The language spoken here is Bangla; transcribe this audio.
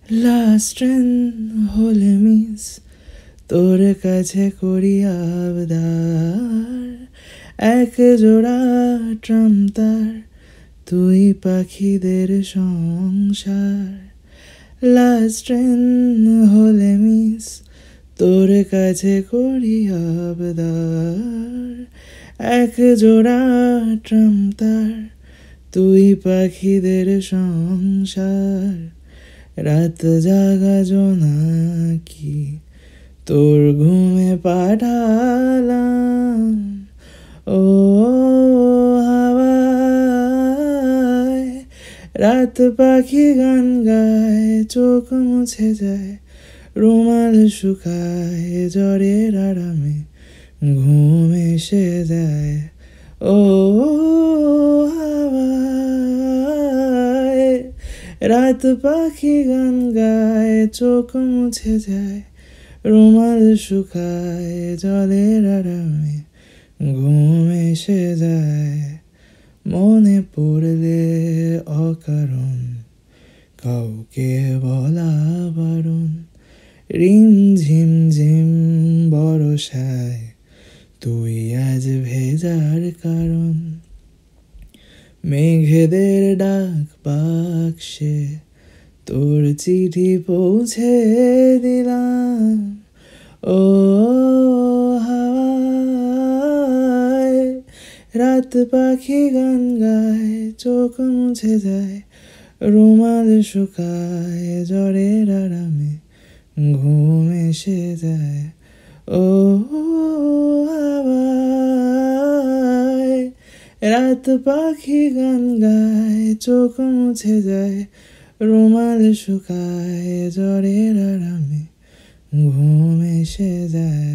লাস্ট ট্রেন হলে মিস তোর কাছে করি আবদার, এক জোড়া ট্রাম তার, তুই পাখিদের সংসার। লাস্ট ট্রেন হলে মিস তোর কাছে করি আবদার, এক জোড়া ট্রাম তার, তুই পাখিদের সংসার। রাত জাগা জোনাকি তোর ঘুমে পাঠালাম, ও হাওয়ায় রাত পাখি গান গায়, চোখ মুছে যায়, রুমাল শুকায়, জ্বরের আরামে ঘুম এসে যায়। ও হাওয়ায় রাত পাখি গান গায়, চোখ মুছে যায়, রুমাল শুকায়, জলের আরামে ঘুম এসে যায়। মনে পড়লে অকারণ কাউকে বলা বারণ, রিম ঝিম ঝিম বরসায় তুই আজ ভেজার কারণ। মেঘেদের ডাক বাক্সে তোর চিঠি পৌঁছে দিলাম, ও হাওয়ায় রাত পাখি গান গায়, চোখ মুছে যায়, রুমাল শুকায়, জ্বরের আরামে ঘুম এসে যায়। ও হাওয়ায় রাত পাখি গান গায়, চোখ মুছে যায়, রুমাল শুকায়, জ্বরের আরামে ঘুম এসে যায়।